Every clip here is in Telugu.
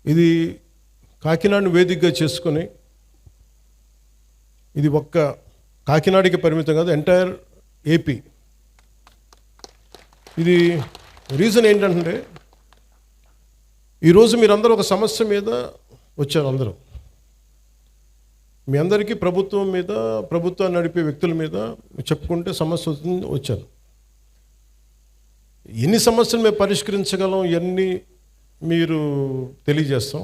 ఇది కాకినాడను వేదికగా చేసుకొని, ఇది ఒక్క కాకినాడకి పరిమితం కాదు, ఎంటైర్ ఏపీ. ఇది రీజన్ ఏంటంటే, ఈరోజు మీరందరూ ఒక సమస్య మీద వచ్చారు. అందరూ మీ అందరికీ ప్రభుత్వం మీద, ప్రభుత్వాన్ని నడిపే వ్యక్తుల మీద చెప్పుకుంటే సమస్య వచ్చారు. ఎన్ని సమస్యలు మేము పరిష్కరించగలం ఇవన్నీ మీరు తెలియజేస్తాం.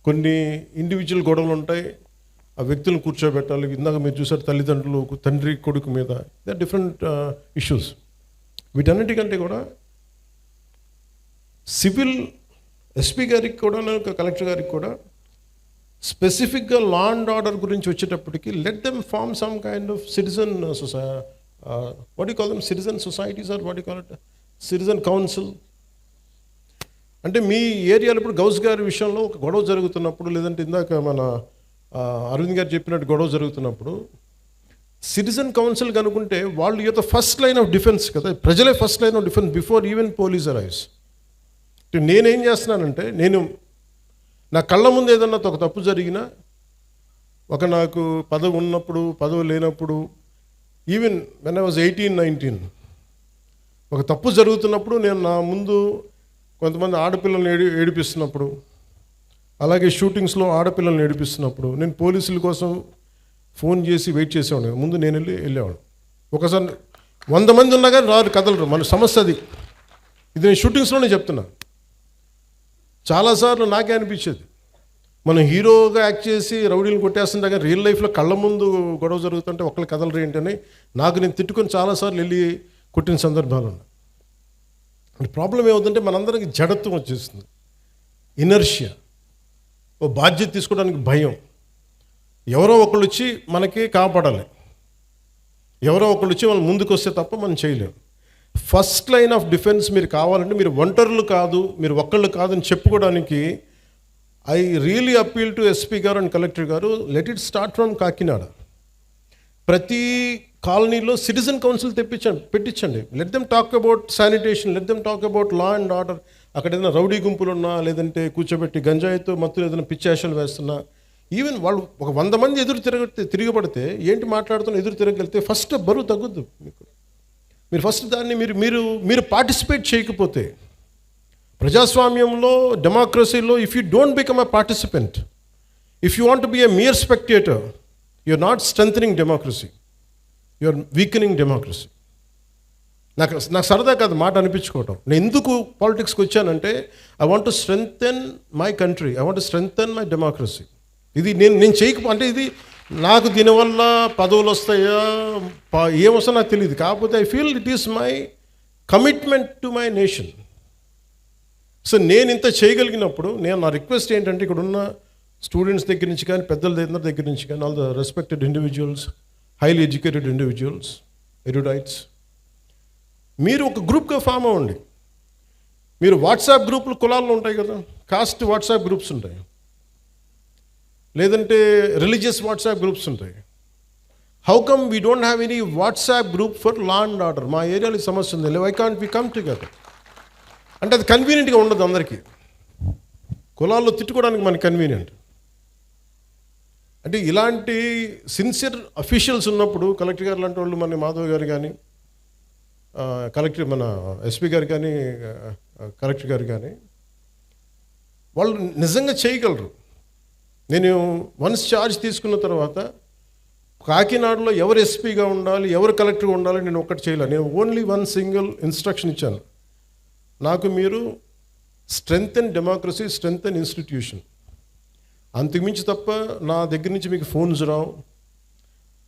కొన్ని ఇండివిజువల్ గొడవలు ఉంటాయి, ఆ వ్యక్తులను కూర్చోబెట్టాలి. ఇందాక మీరు చూసారు తల్లిదండ్రులు, తండ్రి కొడుకు మీద, దే ఆర్ డిఫరెంట్ ఇష్యూస్. వీటన్నిటికంటే కూడా సివిల్ ఎస్పీ గారికి కూడా, కలెక్టర్ గారికి కూడా స్పెసిఫిక్గా లా అండ్ ఆర్డర్ గురించి వచ్చేటప్పటికి let them form some kind of citizen what you call them, citizen societies or what you call it, citizen council. అంటే మీ ఏరియాలో ఇప్పుడు గౌస్ గారి విషయంలో ఒక గొడవ జరుగుతున్నప్పుడు, లేదంటే ఇందాక మన అరవింద్ గారు చెప్పినట్టు గొడవ జరుగుతున్నప్పుడు సిటిజన్ కౌన్సిల్ కనుకుంటే వాళ్ళు యొక్క ఫస్ట్ లైన్ ఆఫ్ డిఫెన్స్ కదా, ప్రజలే first line of defence before even police arrives. నేనేం చేస్తున్నానంటే, నేను నా కళ్ళ ముందు ఏదన్నా ఒక తప్పు జరిగినా, ఒక నాకు పదవి ఉన్నప్పుడు, పదవి లేనప్పుడు, ఈవెన్ వెన్ ఐ వాజ్ 18-19 ఒక తప్పు జరుగుతున్నప్పుడు నేను నా ముందు కొంతమంది ఆడపిల్లల్ని ఏడిపిస్తున్నప్పుడు, అలాగే షూటింగ్స్లో ఆడపిల్లల్ని ఏడిపిస్తున్నప్పుడు నేను పోలీసుల కోసం ఫోన్ చేసి వెయిట్ చేసేవాడు. ముందు నేను వెళ్ళేవాడు. ఒకసారి 100 మంది ఉన్నా కానీ రారు, కదలరు. మన సమస్య అది. ఇది నేను షూటింగ్స్లోనే చెప్తున్నా. చాలాసార్లు నాకే అనిపించేది, మనం హీరోగా యాక్ట్ చేసి రౌడీలు కొట్టేస్తుంటే కానీ రియల్ లైఫ్లో కళ్ళ ముందు గొడవ జరుగుతుంటే ఒకళ్ళు కదలరు ఏంటని నాకు నేను తిట్టుకొని చాలాసార్లు వెళ్ళి కొట్టిన సందర్భాలు ఉన్నాయి. ప్రాబ్లం ఏమవుతుందంటే మనందరికి జడత్వం వచ్చేస్తుంది, ఇనర్షియా, ఓ బాధ్యత తీసుకోవడానికి భయం. ఎవరో ఒకళ్ళు వచ్చి మనకి కాపాడాలి, ఎవరో ఒకళ్ళు వచ్చి వాళ్ళు ముందుకు వస్తే తప్ప మనం చేయలేము. ఫస్ట్ లైన్ ఆఫ్ డిఫెన్స్ మీరు కావాలంటే మీరు ఒంటరులు కాదు, మీరు ఒక్కళ్ళు కాదని చెప్పుకోవడానికి I really appeal to SP గారు అండ్ కలెక్టర్ గారు, let it start from Kakinada. ప్రతి కాలనీలో సిటిజన్ కౌన్సిల్ పెట్టించండి. Let them talk about sanitation, let them talk about law and order. అక్కడ ఏదైనా రౌడీ గుంపులు ఉన్నా, లేదంటే కూర్చోబెట్టి గంజాయితో మత్తులు ఏదైనా పిచ్చేషాలు వేస్తున్నా, ఈవెన్ వాళ్ళు ఒక 100 మంది తిరగబడితే ఏంటి మాట్లాడుతున్నా ఎదురు తిరగలిగితే ఫస్ట్ బరువు తగ్గుద్దు మీకు. మీరు ఫస్ట్ దాన్ని మీరు పార్టిసిపేట్ చేయకపోతే, ప్రజాస్వామ్యంలో, డెమోక్రసీలో, if you don't become a participant, if you want be a mere spectator, you are not strengthening democracy, you are weakening democracy. నాకు సరదా కాదు మాట అనిపించుకోవటం. నేను ఎందుకు పాలిటిక్స్కి వచ్చానంటే, I want to strengthen my country, I want to strengthen my democracy. ఇది నేను అంటే ఇది నాకు దీనివల్ల పదవులు వస్తాయా ఏమొస్తా నాకు తెలియదు. కాకపోతే I feel it is my commitment to my nation. So నేను ఇంత చేయగలిగినప్పుడు నా రిక్వెస్ట్ ఏంటంటే, ఇక్కడ ఉన్న స్టూడెంట్స్ దగ్గర నుంచి కానీ, పెద్దల దగ్గర నుంచి కానీ, all the respected individuals, highly educated individuals, erudites, మీరు ఒక గ్రూప్గా ఫామ్ అవ్వండి. మీరు వాట్సాప్ గ్రూపులు కులాల్లో ఉంటాయి కదా, కాస్ట్ వాట్సాప్ గ్రూప్స్ ఉంటాయి, లేదంటే రిలీజియస్ వాట్సాప్ గ్రూప్స్ ఉంటాయి. How come we don't have any WhatsApp group for law and order? మా ఏరియాలో సమస్య ఉంది, why can't we come together? అంటే అది కన్వీనియంట్గా ఉండదు అందరికీ. కులాల్లో తిట్టుకోవడానికి మనకి కన్వీనియంట్. అంటే ఇలాంటి సిన్సియర్ అఫీషియల్స్ ఉన్నప్పుడు, కలెక్టర్ గారు లాంటి వాళ్ళు, మన మాధవ్ గారు కానీ, మన ఎస్పీ గారు కానీ, కలెక్టర్ గారు కానీ, వాళ్ళు నిజంగా చేయగలరు. నేను వన్స్ ఛార్జ్ తీసుకున్న తర్వాత కాకినాడలో ఎవరు ఎస్పీగా ఉండాలి, ఎవరు కలెక్టర్గా ఉండాలి నేను ఒక్కటి చేయలేను. నేను ఓన్లీ వన్ సింగిల్ ఇన్స్ట్రక్షన్ ఇచ్చాను, నాకు మీరు స్ట్రెంథెన్ డెమోక్రసీ, స్ట్రెంథెన్ ఇన్స్టిట్యూషన్, అంతకుమించి తప్ప నా దగ్గర నుంచి మీకు ఫోన్స్ రావు.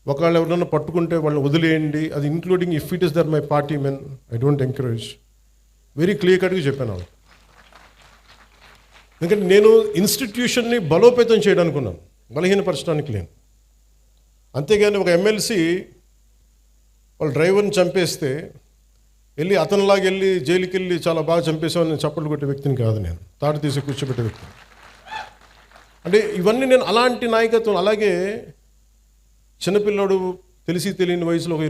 ఒకవేళ ఎవరైనా పట్టుకుంటే వాళ్ళని వదిలేయండి, అది including if it is there my party men, I don't encourage. Very clear కట్గా చెప్పాను. ఎందుకంటే నేను ఇన్స్టిట్యూషన్ని బలోపేతం చేయడానికి ఉన్నాను, బలహీనపరచడానికి లేను. అంతేగాని ఒక ఎమ్మెల్సీ వాళ్ళ డ్రైవర్ని చంపేస్తే వెళ్ళి అతనిలాగా వెళ్ళి జైలుకి వెళ్ళి చాలా బాగా చంపేసామని చప్పట్లు కొట్టే వ్యక్తిని కాదు నేను, తాడు తీసి కూర్చోబెట్టే వ్యక్తిని. అంటే ఇవన్నీ నేను అలాంటి నాయకత్వం. అలాగే చిన్నపిల్లాడు తెలిసి తెలియని వయసులో ఒక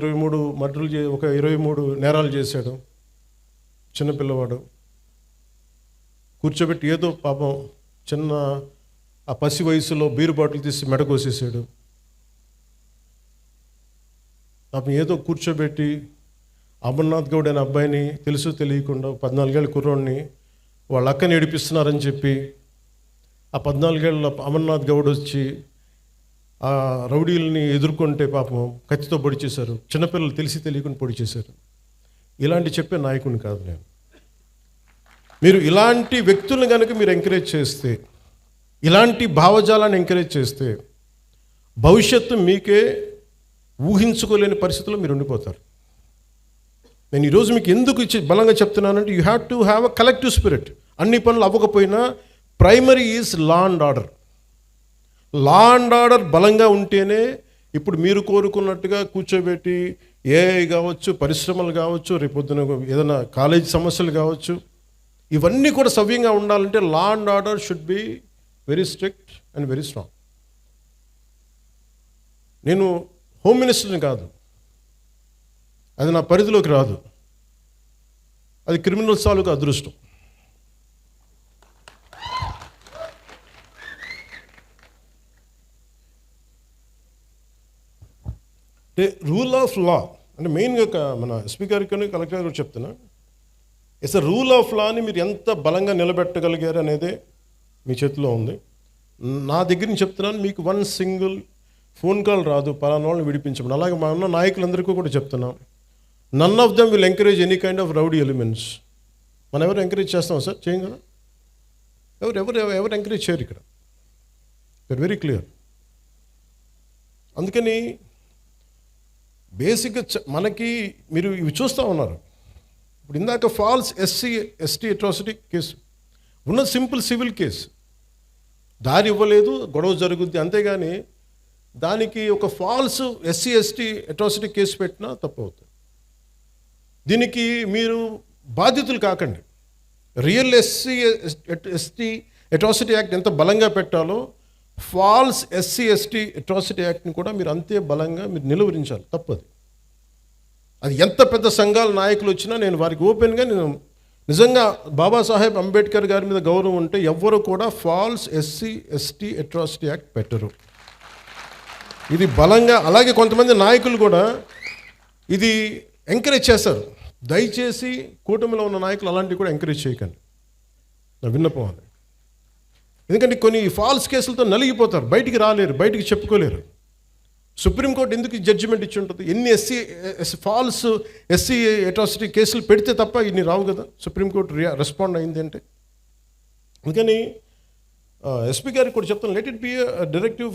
23 నేరాలు చేశాడు చిన్నపిల్లవాడు. కూర్చోబెట్టి ఏదో పాపం చిన్న ఆ పసి వయసులో బీరు బాటిల్ తీసి మెడకోసేసాడు. పాపం ఏదో కూర్చోబెట్టి అమర్నాథ్ గౌడ్ అనే అబ్బాయిని తెలుసు తెలియకుండా 14 ఏళ్ళ కుర్రోడిని వాళ్ళ అక్కని ఏడిపిస్తున్నారని చెప్పి ఆ 14 ఏళ్ళ అమర్నాథ్ గౌడ్ వచ్చి ఆ రౌడీలని ఎదుర్కొంటే పాపం కత్తితో పొడి చేశారు. చిన్నపిల్లలు తెలిసి తెలియకుండా పొడి చేశారు. ఇలాంటి చెప్పే నాయకుడిని కాదు నేను. మీరు ఇలాంటి వ్యక్తులను కనుక మీరు ఎంకరేజ్ చేస్తే, ఇలాంటి భావజాలాన్ని ఎంకరేజ్ చేస్తే భవిష్యత్తు మీకే ఊహించుకోలేని పరిస్థితుల్లో మీరు ఉండిపోతారు. నేను ఈరోజు మీకు ఎందుకు బలంగా చెప్తున్నానంటే, you have to have a collective spirit. అన్ని పనులు అవ్వకపోయినా primary is law and order. Law and order బలంగా ఉంటేనే ఇప్పుడు మీరు కోరుకున్నట్టుగా కూర్చోబెట్టి ఏఐ కావచ్చు, పరిశ్రమలు కావచ్చు, రేపొద్దున ఏదైనా కాలేజీ సమస్యలు కావచ్చు, ఇవన్నీ కూడా సవ్యంగా ఉండాలంటే లా and order should be very strict and very strong. నేను హోమ్ మినిస్టర్ని కాదు, అది నా పరిధిలోకి రాదు. అది క్రిమినల్స్ తాలూకు అదృష్టం. అంటే రూల్ ఆఫ్ లా అంటే మెయిన్గా మన ఎస్పీ గారికి కలెక్టర్ గారికి చెప్తున్నా, ఇట్స్ అ రూల్ ఆఫ్ లాని మీరు ఎంత బలంగా నిలబెట్టగలిగారు అనేదే మీ చేతిలో ఉంది. నా దగ్గర నుంచి చెప్తున్నాను, మీకు వన్ సింగిల్ ఫోన్ కాల్ రాదు పలానా వాళ్ళని విడిపించమని. అలాగే మా ఉన్న నాయకులందరికీ కూడా చెప్తున్నాం, none of them will encourage any kind of rowdy elements. మనం ఎవరు ఎంకరేజ్ చేస్తాం సార్? చేయం కదా. ఎవరు ఎంకరేజ్ చేయరు ఇక్కడ. Very clear. అందుకని బేసిక్గా మనకి మీరు ఇవి చూస్తూ ఉన్నారు. ఇప్పుడు ఇందాక ఫాల్స్ ఎస్టీ అట్రాసిటీ కేసు ఉన్న సింపుల్ సివిల్ కేసు, దారి ఇవ్వలేదు, గొడవ జరుగుద్ది, అంతేగాని దానికి ఒక ఫాల్స్ ఎస్టీ అట్రాసిటీ కేసు పెట్టినా తప్పు అవుతుంది. దీనికి మీరు బాధితులు కాకండి. రియల్ ఎస్టీ అట్రాసిటీ యాక్ట్ ఎంత బలంగా పెట్టాలో ఫాల్స్ ఎస్టీ అట్రాసిటీ యాక్ట్ని కూడా మీరు అంతే బలంగా మీరు నిలువరించాలి. తప్పది. అది ఎంత పెద్ద సంఘాల నాయకులు వచ్చినా నేను వారికి ఓపెన్గా, నేను నిజంగా బాబాసాహెబ్ అంబేద్కర్ గారి మీద గౌరవం ఉంటే ఎవ్వరు కూడా ఫాల్స్ ఎస్టీ అట్రాసిటీ యాక్ట్ పెట్టరు. ఇది బలంగా, అలాగే కొంతమంది నాయకులు కూడా ఇది ఎంకరేజ్ చేస్తారు. దయచేసి కూటమిలో ఉన్న నాయకులు అలాంటివి కూడా ఎంకరేజ్ చేయకండి, నా విన్నపం అది. ఎందుకంటే కొన్ని ఫాల్స్ కేసులతో నలిగిపోతారు, బయటికి రాలేరు, బయటికి చెప్పుకోలేరు. సుప్రీంకోర్టు ఎందుకు జడ్జిమెంట్ ఇచ్చి ఉంటుంది? ఎన్ని ఫాల్స్ ఎస్సీ అట్రాసిటీ కేసులు పెడితే తప్ప ఇన్ని రావు కదా. సుప్రీంకోర్టు రెస్పాండ్ అయింది అంటే. అందుకని ఎస్పీ గారికి కూడా చెప్తాను, let it be directive,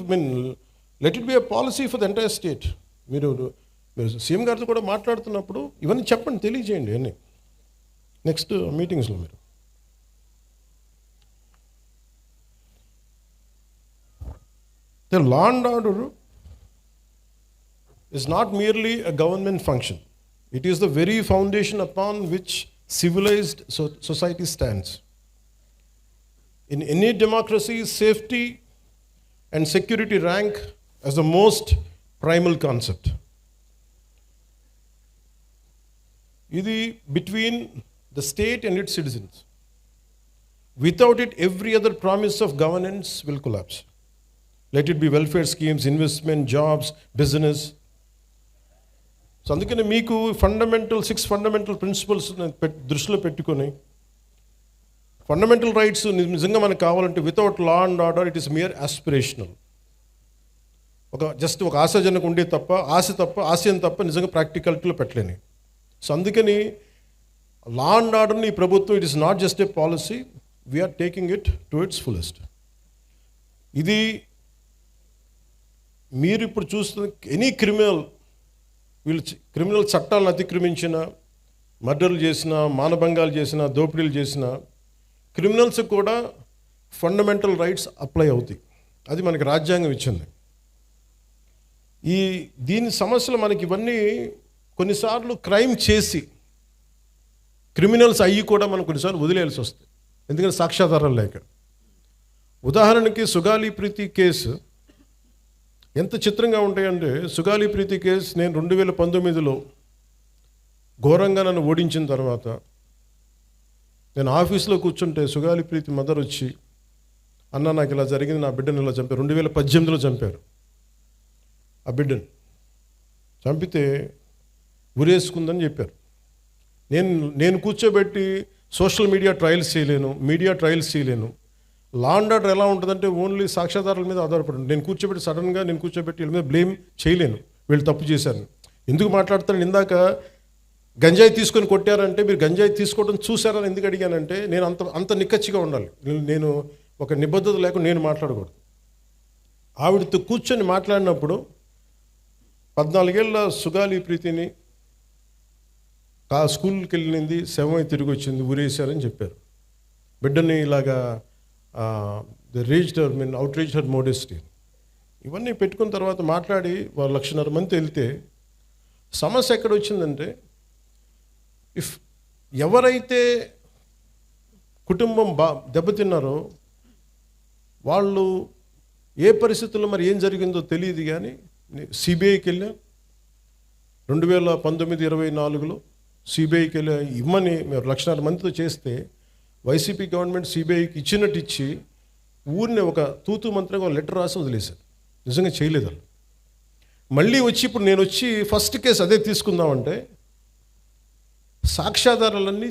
let it be policy for the entire state. మీరు సీఎం గారితో కూడా మాట్లాడుతున్నప్పుడు ఇవన్నీ చెప్పండి, తెలియజేయండి అన్నీ నెక్స్ట్ మీటింగ్స్లో. మీరు the law and order is not merely a government function. It is the very foundation upon which civilized society stands. In any democracy, safety and security rank as the most primal concept. Idi between the state and its citizens. Without it, every other promise of governance will collapse. Let it be welfare schemes, investment, jobs, business. So అందుకని మీకు సిక్స్ ఫండమెంటల్ ప్రిన్సిపల్స్ దృష్టిలో పెట్టుకొని, ఫండమెంటల్ రైట్స్ నిజంగా మనకు కావాలంటే without law and order it is mere aspirational. Just ఒక ఆశాజనకు ఉండే తప్ప, ఆశయం తప్ప నిజంగా ప్రాక్టికాలిటీలో పెట్టలేని. సో అందుకని లా అండ్ ఆర్డర్ని ఈ ప్రభుత్వం, it is not just a policy, we are taking it to its fullest. ఇది మీరు ఇప్పుడు చూస్తున్న ఎనీ క్రిమినల్ చట్టాలను అతిక్రమించిన, మర్డర్లు చేసిన, మానభంగాలు చేసిన, దోపిడీలు చేసిన క్రిమినల్స్ కూడా ఫండమెంటల్ రైట్స్ అప్లై అవుతాయి. అది మనకి రాజ్యాంగం ఇచ్చింది. దీని సమస్యలు మనకి ఇవన్నీ కొన్నిసార్లు క్రైమ్ చేసి క్రిమినల్స్ అయ్యి కూడా మనం కొన్నిసార్లు వదిలేయాల్సి వస్తుంది, ఎందుకంటే సాక్ష్యాధారాలు లేక. ఉదాహరణకి సుగాలి ప్రీతి కేసు ఎంత చిత్రంగా ఉంటాయంటే, సుగాలి ప్రీతి కేసు నేను 2019లో ఘోరంగా నన్ను ఓడించిన తర్వాత నేను ఆఫీస్లో కూర్చుంటే సుగాలి ప్రీతి మదర్ వచ్చి అన్న నాకు ఇలా జరిగింది, నా బిడ్డను ఇలా చంపారు. 2018లో చంపారు ఆ బిడ్డను. చంపితే ఉరేసుకుందని చెప్పారు. నేను కూర్చోబెట్టి సోషల్ మీడియా ట్రయల్స్ చేయలేను. లా అండ్ ఆర్డర్ ఎలా ఉంటుందంటే ఓన్లీ సాక్ష్యాధారాల మీద ఆధారపడి నేను కూర్చోబెట్టి వీళ్ళ మీద బ్లేమ్ చేయలేను, వీళ్ళు తప్పు చేశారు. ఎందుకు మాట్లాడతాను? ఇందాక గంజాయి తీసుకొని కొట్టారంటే మీరు గంజాయి తీసుకోవడం చూసారని ఎందుకు అడిగానంటే నేను అంత నిక్కచ్చిగా ఉండాలి. నేను ఒక నిబద్ధత లేకుండా నేను మాట్లాడకూడదు. ఆవిడతో కూర్చొని మాట్లాడినప్పుడు 14 ఏళ్ళ సుగాలి ప్రీతిని స్కూల్కి వెళ్ళింది, శవమై తిరిగి వచ్చింది, ఊరేశారని చెప్పారు. బిడ్డని ఇలాగా అవుట్రీచ్ హర్ మోడెస్టీ ఇవన్నీ పెట్టుకున్న తర్వాత మాట్లాడి వాళ్ళు 1,00,000 మంది వెళ్తే సమస్య ఎక్కడ వచ్చిందంటే, ఎవరైతే కుటుంబం దెబ్బతిన్నారో వాళ్ళు ఏ పరిస్థితుల్లో మరి ఏం జరిగిందో తెలియదు. కానీ సిబిఐకి వెళ్ళా 2019-24లో సిబిఐకి వెళ్ళా ఇమ్మని 1,00,000 మందితో చేస్తే వైసీపీ గవర్నమెంట్ సిబిఐకి ఇచ్చినట్టు ఇచ్చి ఊరిని ఒక తూతూ మంత్రంగా లెటర్ రాసి వదిలేశారు. నిజంగా చేయలేదు వాళ్ళు. మళ్ళీ వచ్చి ఇప్పుడు నేను వచ్చి ఫస్ట్ కేసు అదే తీసుకుందామంటే సాక్ష్యాధారాలన్నీ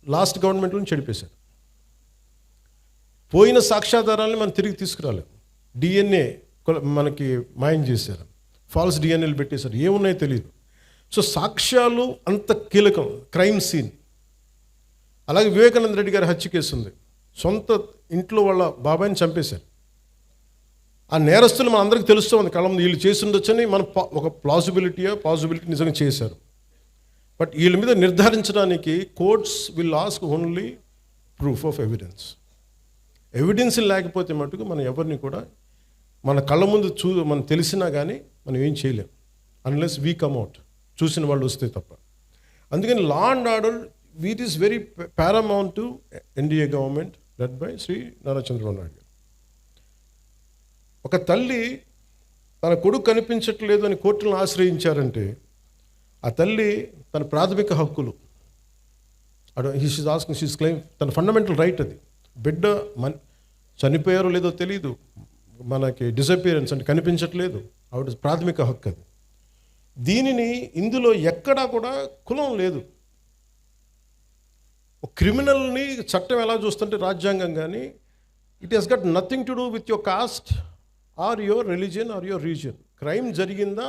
లాస్ట్ గవర్నమెంట్లో చెడిపేశారు. పోయిన సాక్ష్యాధారాలని మనం తిరిగి తీసుకురాలేం. డిఎన్ఏ మనకి మాయం చేశారు, ఫాల్స్ డిఎన్ఏలు పెట్టేశారు, ఏమున్నాయో తెలియదు. సో సాక్ష్యాలు అంత కీలకం. Crime scene. అలాగే వివేకానంద రెడ్డి గారి హత్య కేసు ఉంది. సొంత ఇంట్లో వాళ్ళ బాబాయిని చంపేశారు. ఆ నేరస్తులు మన అందరికీ తెలుస్తూ ఉంది, కళ్ళ ముందు వీళ్ళు చేసి ఉండొచ్చని మనం ఒక పాసిబిలిటీ నిజంగా చేశారు. బట్ వీళ్ళ మీద నిర్ధారించడానికి courts will ask only proof of evidence. Evidence లేకపోతే మటుకు మనం ఎవరిని కూడా మన కళ్ళ ముందు మనం తెలిసినా కానీ మనం ఏం చేయలేం, అన్లెస్ వీ కమ్అవుట్, చూసిన వాళ్ళు వస్తే తప్ప. అందుకని law and order it is very paramount to NDA government led by Shri Nara Chandrababu Naidu garu. ఒక తల్లి తన కొడుకు కనిపించట్లేదు అని కోర్టులను ఆశ్రయించారంటే ఆ తల్లి తన ప్రాథమిక హక్కులు షీస్ క్లెయిమ్, తన ఫండమెంటల్ రైట్ అది. బిడ్డ చనిపోయారో లేదో తెలియదు, మనకి డిసపియరెన్స్ అంటే కనిపించట్లేదు, ఆవిడ ప్రాథమిక హక్కు అది. దీనిని ఇందులో ఎక్కడా కూడా కులం లేదు. క్రిమినల్ని చట్టం ఎలా చూస్తుంటే రాజ్యాంగం కానీ it has got nothing to do with your caste or your religion or your region. Crime జరిగిందా,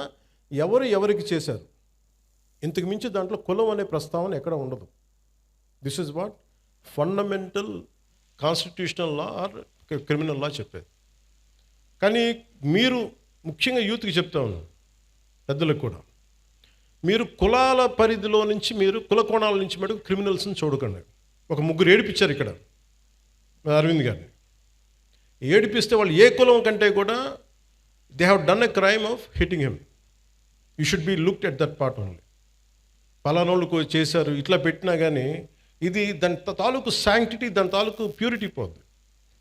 ఎవరికి చేశారు, ఇంతకు మించి దాంట్లో కులం అనే ప్రస్తావన ఎక్కడ ఉండదు. This is what fundamental constitutional law or criminal law చెప్పేది. కానీ మీరు ముఖ్యంగా యూత్కి చెప్తా ఉన్నాను, పెద్దలకు కూడా, మీరు కులాల పరిధిలో నుంచి మీరు కుల కోణాల నుంచి మటుకు క్రిమినల్స్ని చూడకండి. ఒక 3 ఏడిపించారు ఇక్కడ అరవింద్ గారిని. ఏడిపిస్తే వాళ్ళు ఏ కులం కంటే కూడా they have done a crime of hitting him. You should be looked at that part only. పలానోళ్ళు చేశారు ఇట్లా పెట్టినా కానీ ఇది దాని తాలూకు శాంక్టిటీ, దాని తాలూకు ప్యూరిటీ పోద్ది.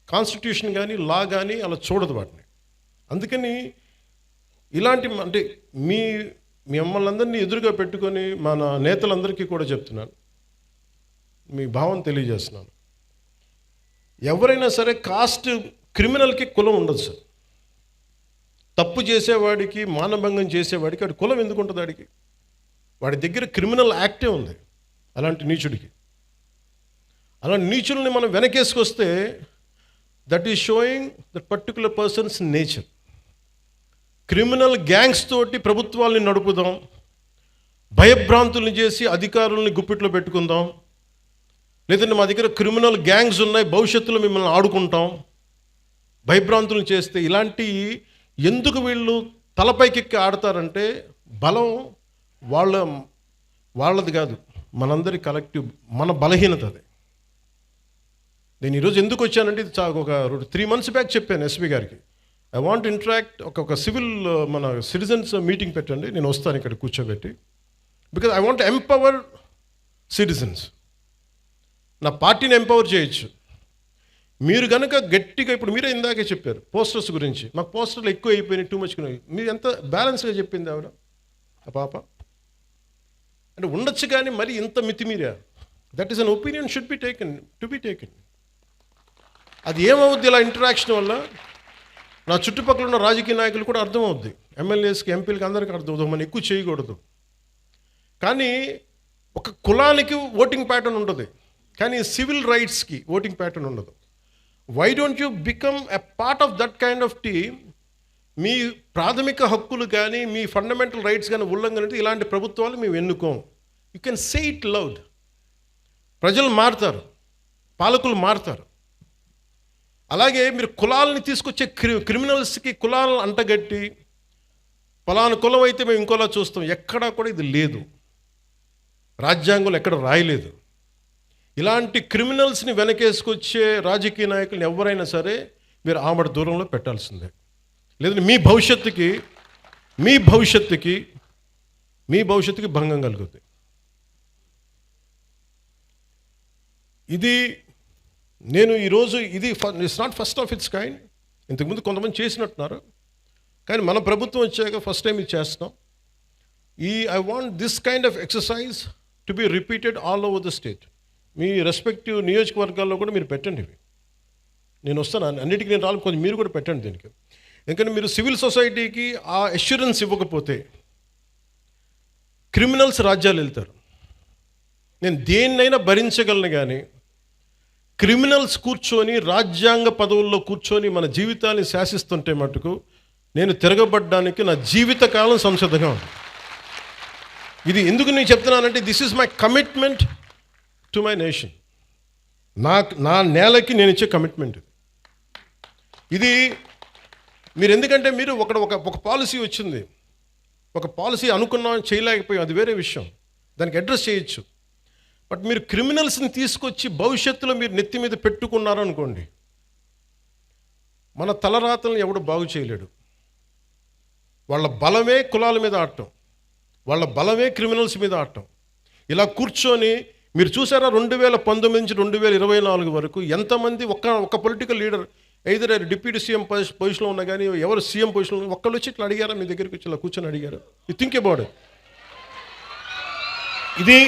కాన్స్టిట్యూషన్ కానీ లా కానీ అలా చూడదు వాటిని. అందుకని ఇలాంటి అంటే మిమ్మల్ని అందరినీ ఎదురుగా పెట్టుకొని మన నేతలందరికీ కూడా చెప్తున్నాను, మీ భావం తెలియజేస్తున్నాను. ఎవరైనా సరే కాస్ట్ క్రిమినల్కి కులం ఉండదు సార్. తప్పు చేసేవాడికి, మానభంగం చేసేవాడికి వాడి కులం ఎందుకు ఉంటుంది? వాడి దగ్గర క్రిమినల్ యాక్టే ఉంది. అలాంటి నీచుడికి, అలాంటి నీచుల్ని మనం వెనకేసుకొస్తే that is showing that particular person's nature. Criminal gangs తోటి ప్రభుత్వాల్ని నడుపుదాం, భయభ్రాంతుల్ని చేసి అధికారుల్ని గుప్పిట్లో పెట్టుకుందాం, లేదంటే మా దగ్గర క్రిమినల్ గ్యాంగ్స్ ఉన్నాయి భవిష్యత్తులో మిమ్మల్ని ఆడుకుంటాం, భయభ్రాంతులను చేస్తే ఇలాంటి ఎందుకు వీళ్ళు తలపైకెక్కి ఆడతారంటే బలం వాళ్ళది కాదు, మనందరి కలెక్టివ్, మన బలహీనత అది. నేను ఈరోజు ఎందుకు వచ్చానంటే ఇది ఒక 3 months బ్యాక్ చెప్పాను ఎస్పీ గారికి, ఐ వాంట్ ఇంటరాక్ట్, ఒక సివిల్ మన సిటిజన్స్ మీటింగ్ పెట్టండి, నేను వస్తాను ఇక్కడ కూర్చోబెట్టి, because I want empower citizens. నా పార్టీని ఎంపవర్ చేయొచ్చు. మీరు కనుక గట్టిగా, ఇప్పుడు మీరే ఇందాకే చెప్పారు పోస్టర్స్ గురించి, మాకు పోస్టర్లు ఎక్కువ అయిపోయినాయి, టూ మచ్. మీరు ఎంత బ్యాలెన్స్గా చెప్పింది ఆవిడ, ఆ పాప. అంటే ఉండొచ్చు కానీ మరి ఇంత మితిమీరా. That is an opinion should be taken, to be taken. అది ఏమవుద్ది ఇలా ఇంటరాక్షన్ వల్ల? నా చుట్టుపక్కల ఉన్న రాజకీయ నాయకులు కూడా అర్థమవుద్ది, ఎమ్మెల్యేస్కి ఎంపీలకి అందరికీ అర్థమవుతుంది, మనం ఎక్కువ చేయకూడదు. కానీ ఒక కులానికి ఓటింగ్ ప్యాటర్న్ ఉంటుంది, కానీ సివిల్ రైట్స్కి ఓటింగ్ ప్యాటర్న్ ఉండదు. Why don't you become a part of that kind of team? మీ ప్రాథమిక హక్కులు కానీ మీ ఫండమెంటల్ రైట్స్ కానీ ఉల్లంఘన అంటే ఇలాంటి ప్రభుత్వాలు మేము ఎన్నుకోం. You can say it loud. ప్రజలు మారుతారు, పాలకులు మారుతారు. అలాగే మీరు కులాలని తీసుకొచ్చే క్రిమినల్స్కి కులాలను అంటగట్టి పలానా కులం అయితే మేము ఇంకోలా చూస్తాం, ఎక్కడా కూడా ఇది లేదు, రాజ్యాంగంలో ఎక్కడ రాయలేదు. ఇలాంటి క్రిమినల్స్ని వెనకేసుకొచ్చే రాజకీయ నాయకులను ఎవరైనా సరే మీరు ఆమడ దూరంలో పెట్టాల్సిందే. లేదంటే మీ భవిష్యత్తుకి భంగం కలుగుతుంది. ఇది నేను ఈరోజు ఇది it's not first of it's kind. ఇంతకుముందు కొంతమంది చేసినట్టున్నారు, కానీ మన ప్రభుత్వం వచ్చాక ఫస్ట్ టైం ఇది చేస్తున్నాం. I want this kind of exercise to be repeated all over the state. Me respective నియోజకవర్గాల్లో కూడా మీరు పెట్టండి ఇవి. నేను వస్తాను, అన్నిటికీ నేను రాను, కొంచెం మీరు కూడా పెట్టండి దీనికి. ఎందుకంటే మీరు సివిల్ సొసైటీకి ఆ అష్యూరెన్స్ ఇవ్వకపోతే క్రిమినల్స్ రాజ్యాలు వెళ్తారు. నేను దేన్నైనా భరించగలను, కానీ క్రిమినల్స్ కూర్చొని రాజ్యాంగ పదవుల్లో కూర్చొని మన జీవితాన్ని శాసిస్తుంటే మటుకు నేను తిరగబడ్డానికి నా జీవితకాలం సంసిద్ధంగా ఉంది. ఇది ఎందుకు నేను చెప్తున్నానంటే this is my commitment to my nation. నా నేలకి నేను ఇచ్చే కమిట్మెంట్ ఇది. మీరు ఎందుకంటే మీరు ఒక పాలసీ వచ్చింది, ఒక పాలసీ అనుకున్నాం చేయలేకపోయాం, అది వేరే విషయం, దానికి అడ్రస్ చేయొచ్చు. బట్ మీరు క్రిమినల్స్ని తీసుకొచ్చి భవిష్యత్తులో మీరు నెత్తి మీద పెట్టుకున్నారనుకోండి, మన తలరాతలను ఎవడు బాగు చేయలేడు. వాళ్ళ బలమే కులాల మీద ఆడటం, వాళ్ళ బలమే క్రిమినల్స్ మీద ఆడటం. ఇలా కూర్చొని మీరు చూసారా 2019 నుంచి 2024 వరకు ఎంతమంది ఒక political leader either deputy CM పొజిషన్లో ఉన్నా కానీ ఎవరు సీఎం పొజిషన్లో ఒక్కళ్ళు వచ్చి ఇట్లా అడిగారా, మీ దగ్గరికి వచ్చి ఇలా కూర్చొని అడిగారు? You think about it. ఇది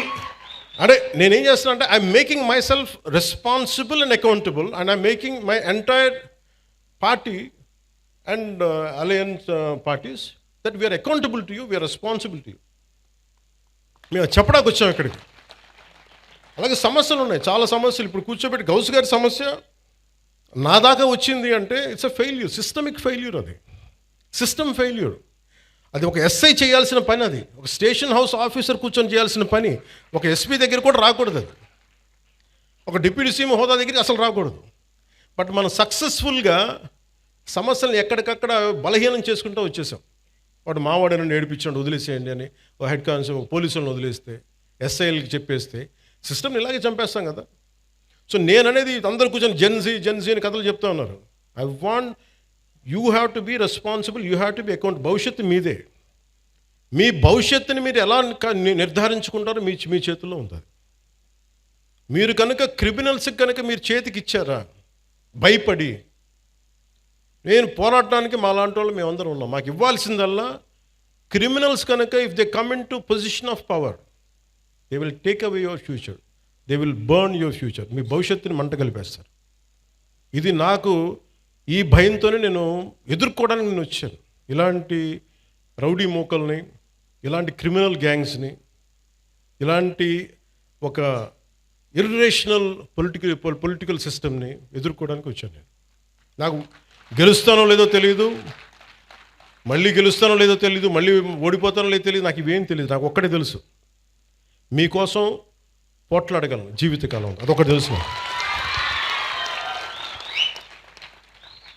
అంటే నేనేం చేస్తున్నా అంటే I'm making myself responsible and accountable, and I'm making my entire party and alliance parties that we are accountable to you, we are responsible to you. మేము చెప్పడానికి వచ్చాం ఇక్కడికి. అలాగే సమస్యలు ఉన్నాయి, చాలా సమస్యలు. ఇప్పుడు కూర్చోబెట్టి గౌస్ గారి సమస్య నా దాకా వచ్చింది అంటే it's a failure, systemic failure. అది సిస్టమ్ ఫెయిల్యూర్. అది ఒక ఎస్ఐ చేయాల్సిన పని, అది ఒక స్టేషన్ హౌస్ ఆఫీసర్ కూర్చొని చేయాల్సిన పని. ఒక ఎస్పీ దగ్గర కూడా రాకూడదు, అది ఒక డిప్యూటీ సీఎం హోదా దగ్గరికి అసలు రాకూడదు. బట్ మనం సక్సెస్ఫుల్గా సమస్యలను ఎక్కడికక్కడ బలహీనం చేసుకుంటూ వచ్చేసాం. వాడు మావాడని ఏడిపించండి వదిలేసేయండి అని హెడ్ కానిస్టేబుల్ పోలీసులను వదిలేస్తే, ఎస్ఐలకి చెప్పేస్తే సిస్టమ్ని ఇలాగే చంపేస్తాం కదా. సో నేననేది అందరూ కూర్చొని జెన్జీ అని కథలు చెప్తా ఉన్నారు. I want you have to be responsible, you have to be account. భవిష్యత్తు మీదే. మీ భవిష్యత్తుని మీరు ఎలా నిర్ధారించుకుంటారో మీ చేతుల్లో ఉంటుంది. మీరు కనుక క్రిమినల్స్కి కనుక మీరు చేతికి ఇచ్చారా భయపడి, నేను పోరాడటానికి మా లాంటి వాళ్ళు మేమందరం ఉన్నాం. మాకు ఇవ్వాల్సిందల్లా క్రిమినల్స్ కనుక if they come in to position of power they will take away your future, they will burn your future. మీ భవిష్యత్తుని మంట కలిపేస్తారు. ఇది నాకు ఈ భయంతోనే నేను ఎదుర్కోవడానికి నేను వచ్చాను. ఇలాంటి రౌడీ మూకల్ని, ఇలాంటి క్రిమినల్ గ్యాంగ్స్ని, ఇలాంటి ఒక ఇర్రేషనల్ పొలిటికల్ సిస్టమ్ని ఎదుర్కోవడానికి వచ్చాను నేను. నాకు గెలుస్తానో లేదో తెలియదు, మళ్ళీ గెలుస్తానో లేదో తెలియదు, మళ్ళీ ఓడిపోతానో లేదో తెలియదు, నాకు ఇవేం తెలియదు. నాకు ఒక్కటే తెలుసు, మీకోసం పోట్లాడగలను జీవితకాలం, అదొకటి తెలుసు.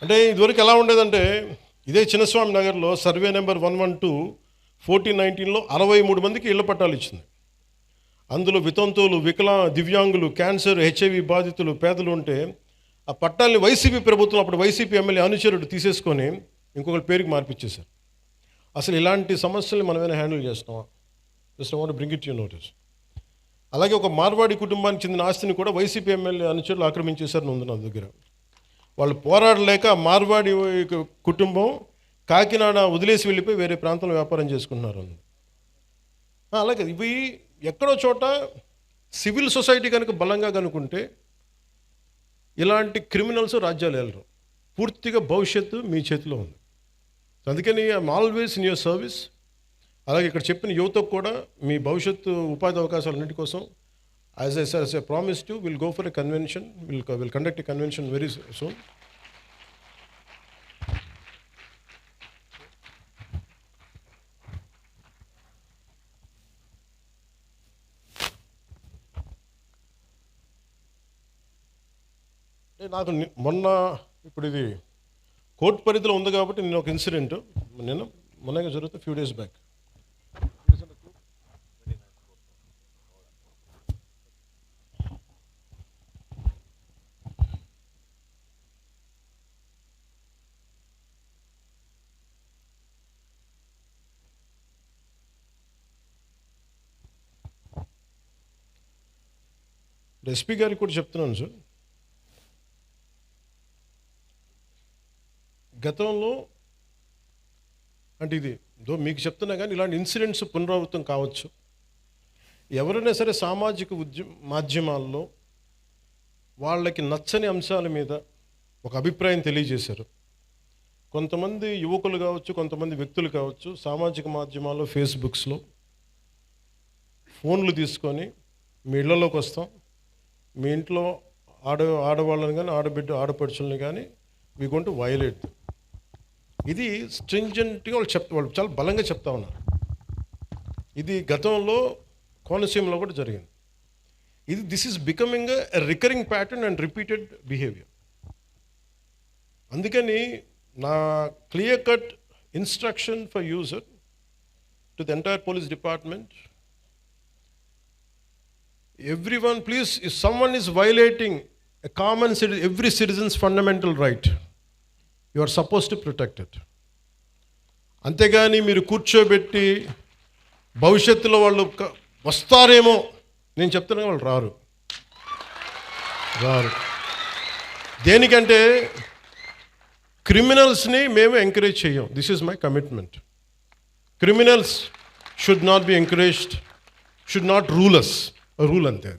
అంటే ఇదివరకు ఎలా ఉండేదంటే ఇదే చిన్నస్వామి నగర్లో సర్వే నెంబర్ 112 1419లో 63 మందికి ఇళ్ల పట్టాలు ఇచ్చింది. అందులో వితంతువులు, దివ్యాంగులు, క్యాన్సర్, హెచ్ఐవి బాధితులు, పేదలు ఉంటే ఆ పట్టాలని వైసీపీ ప్రభుత్వం, అప్పుడు వైసీపీ ఎమ్మెల్యే అనుచరుడు తీసేసుకొని ఇంకొకరి పేరుకి మార్పిచ్చేశారు. అసలు ఇలాంటి సమస్యల్ని మనమేనా హ్యాండిల్ చేస్తున్నామా? Just I want to bring it to your notice. అలాగే ఒక మార్వాడి కుటుంబానికి చెందిన ఆస్తిని కూడా వైసీపీ ఎమ్మెల్యే అనుచరులు ఆక్రమించేశారని ఉంది నా దగ్గర. వాళ్ళు పోరాడలేక మార్వాడి కుటుంబం కాకినాడ వదిలేసి వెళ్ళిపోయి వేరే ప్రాంతంలో వ్యాపారం చేసుకుంటున్నారు. అలాగే ఇవి ఎక్కడో చోట సివిల్ సొసైటీ కనుక బలంగా కనుకుంటే ఇలాంటి క్రిమినల్స్ రాజ్యాలు వెళ్ళరు. పూర్తిగా భవిష్యత్తు మీ చేతిలో ఉంది. అందుకని I'm always in your service. అలాగే ఇక్కడ చెప్పిన యువతకు కూడా మీ భవిష్యత్తు ఉపాధి అవకాశాలన్నింటి కోసం as I promised you will go for a convention, will conduct a convention very soon. నాకు మొన్న ఇప్పుడు ఇది కోర్టు పరిధిలో ఉంది కాబట్టి నేను ఒక ఇన్సిడెంట్ మొన్నగా జరుగుతుంది ఫ్యూ డేస్ బ్యాక్. ఎస్పీ గారికి కూడా చెప్తున్నాను సార్, గతంలో అంటే ఇది మీకు చెప్తున్నా కానీ ఇలాంటి ఇన్సిడెంట్స్ పునరావృతం కావచ్చు. ఎవరైనా సరే సామాజిక మాధ్యమాల్లో వాళ్ళకి నచ్చని అంశాల మీద ఒక అభిప్రాయం తెలియజేశారు. కొంతమంది యువకులు కావచ్చు, కొంతమంది వ్యక్తులు కావచ్చు, సామాజిక మాధ్యమాల్లో ఫేస్బుక్స్లో ఫోన్లు తీసుకొని మీ ఇళ్లలోకి వస్తాం, మీ ఇంట్లో ఆడవాళ్ళని కానీ ఆడపడుచుల్ని కానీ వీ గోయింగ్ టు వయలేట్. ఇది స్ట్రింజెంట్గా వాళ్ళు చాలా బలంగా చెప్తా ఉన్నారు. ఇది గతంలో కోనసీమలో కూడా జరిగింది. This is becoming a recurring pattern and repeated behaviour. అందుకని నా clear cut instruction for user to the entire police department, everyone please, if someone is violating a common every citizen's fundamental right, you are supposed to protect it. అంతేగాని మీరు కూర్చోబెట్టి భవిష్యత్తులో వాళ్ళు వస్తారేమో, నేను చెప్తున్నా వాళ్ళు రారు. దేనికంటే క్రిమినల్స్ని మేము ఎంకరేజ్ చేయం. This is my commitment. Criminals should not be encouraged, should not rule అంతే.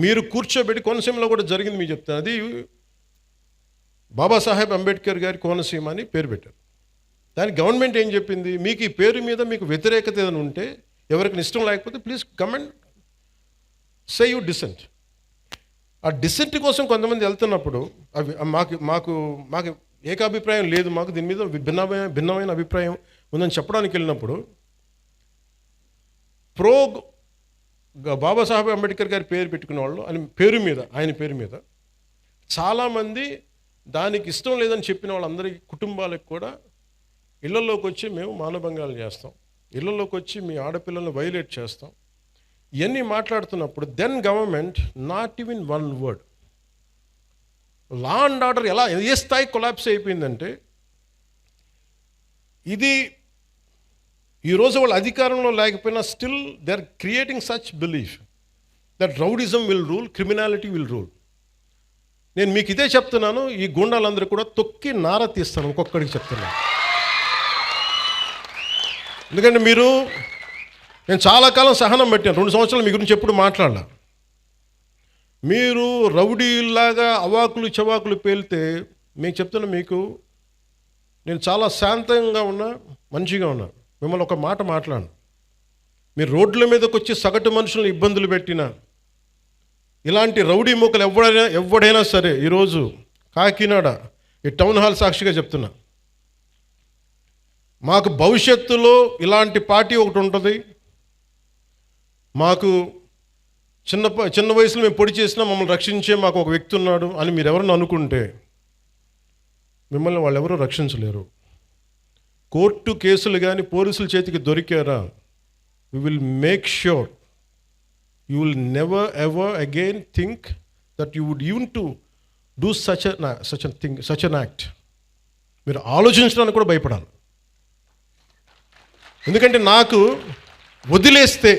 మీరు కూర్చోబెట్టి కోనసీమలో కూడా జరిగింది మీకు చెప్తాను. అది బాబాసాహెబ్ అంబేద్కర్ గారి కోనసీమ అని పేరు పెట్టారు. దానికి గవర్నమెంట్ ఏం చెప్పింది, మీకు ఈ పేరు మీద మీకు వ్యతిరేకత ఏదైనా ఉంటే, ఎవరికి ఇష్టం లేకపోతే please come and say you dissent. ఆ డిసెంట్ కోసం కొంతమంది వెళ్తున్నప్పుడు అవి మాకు ఏకాభిప్రాయం లేదు, మాకు దీని మీద భిన్నమైన అభిప్రాయం ఉందని చెప్పడానికి వెళ్ళినప్పుడు బాబాసాహెబ్ అంబేద్కర్ గారి పేరు పెట్టుకునే వాళ్ళు ఆయన పేరు మీద చాలామంది దానికి ఇష్టం లేదని చెప్పిన వాళ్ళందరికీ కుటుంబాలకు కూడా ఇళ్లలోకి వచ్చి మేము మానభంగాలు చేస్తాం, ఇళ్లలోకి వచ్చి మీ ఆడపిల్లల్ని వైలేట్ చేస్తాం, ఇవన్నీ మాట్లాడుతున్నప్పుడు then government not even one word. Law and order ఏ స్థాయి కొలాప్స్ అయిపోయిందంటే, ఇది ఈరోజు వాళ్ళు అధికారంలో లేకపోయినా still they are creating such belief that rowdyism will rule, criminality will rule. నేను మీకు ఇదే చెప్తున్నాను, ఈ గుండాలందరూ కూడా తొక్కి నార తీస్తాను, ఒక్కొక్కడికి చెప్తున్నాను. ఎందుకంటే నేను చాలా కాలం సహనం పెట్టాను, 2 సంవత్సరాలు మీ గురించి ఎప్పుడు మాట్లాడాల. మీరు రౌడీలాగా అవాకులు చవాకులు పేలితే మీకు చెప్తున్నా, నేను చాలా శాంతంగా ఉన్నా, మంచిగా ఉన్నా. మిమ్మల్ని ఒక మాట మాట్లాడను. మీరు రోడ్ల మీదకి వచ్చి సగటు మనుషులను ఇబ్బందులు పెట్టినా, ఇలాంటి రౌడీ మూకలు ఎవడైనా సరే, ఈరోజు కాకినాడ ఈ టౌన్ హాల్ సాక్షిగా చెప్తున్నా, మాకు భవిష్యత్తులో ఇలాంటి పార్టీ ఒకటి ఉంటుంది. మాకు చిన్న వయసులో మేము పొడి చేసినా మమ్మల్ని రక్షించే మాకు ఒక వ్యక్తి ఉన్నాడు అని మీరు ఎవరైనా అనుకుంటే, మిమ్మల్ని వాళ్ళు ఎవరూ రక్షించలేరు. కోర్టు కేసులు కానీ పోలీసుల చేతికి దొరికారా, we will make sure you will never ever again think that you would even to do such an act. మీరు ఆలోచించడానికి కూడా భయపడాలి. ఎందుకంటే నాకు వదిలేస్తే